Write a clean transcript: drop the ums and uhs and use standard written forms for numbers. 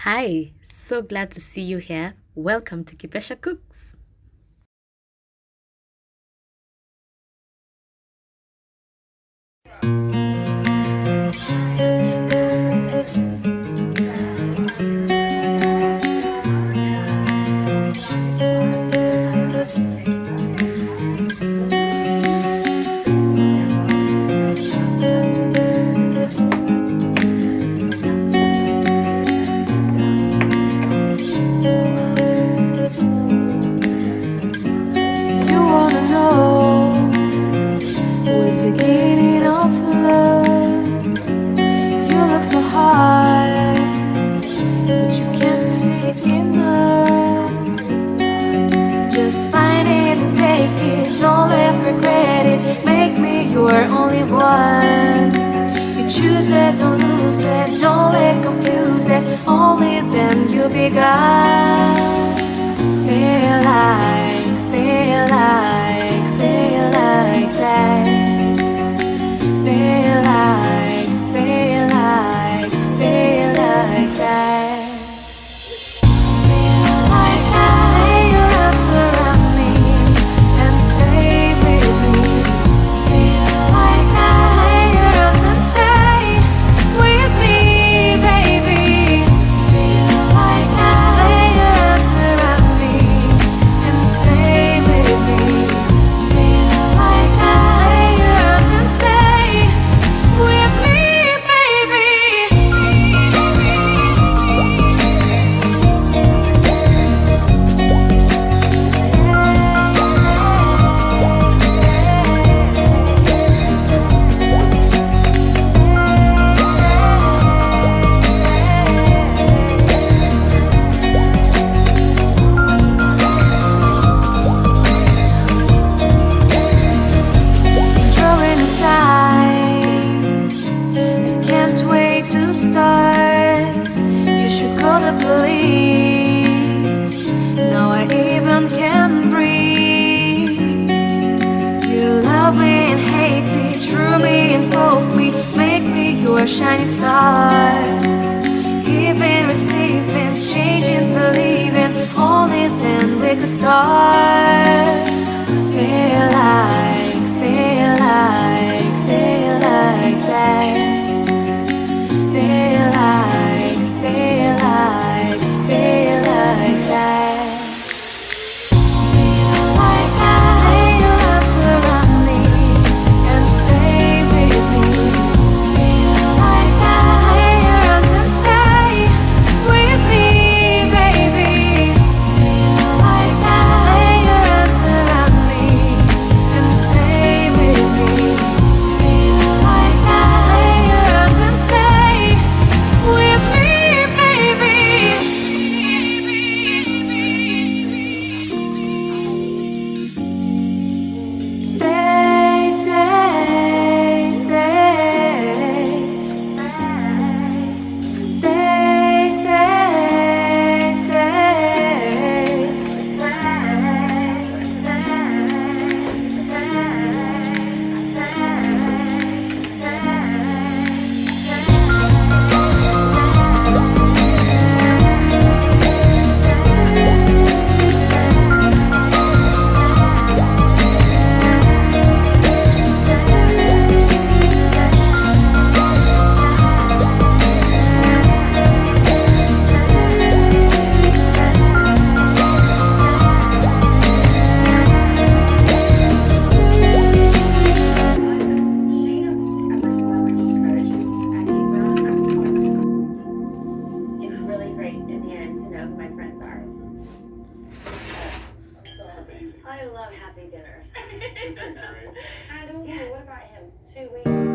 Hi, so glad to see you here. Welcome to Kipesha Cooks. You wanna know what's beginning of love? You look so hard, but you can't see enough. Just find it and take it, don't let regret it. Make me your only one. You choose it, don't lose it, don't let confuse it. Only then you'll be gone. Feel like, feel like, feel like that. Feel like, feel like, feel like that. Feel like that. Lay your arms around me and stay with me. Feel like that. Lay your arms and stay with me, baby. Feel like that. Lay your arms around me and stay with me. Feel like that. Lay your arms and stay with me, baby. Throwing aside, I can't wait to start. You should call the police. Now I even can breathe. You love me and hate me, true me and false me, make me your shining star. Giving, receiving, changing, believing, only then we could start. Feel like, feel like, feel like that. Feel like, feel like, feel like that. Feel like that. Lay your arms around me and stay with me. Feel like that. Lay your arms and stay with me, baby. Feel like that. Lay your arms around me and stay with me. Feel like that. Lay your arms and stay with me, baby. Stay, stay, stay. Stay, stay, It's really great in the end to know who my friends are. I love happy dinners. And also, what about him? 2 weeks.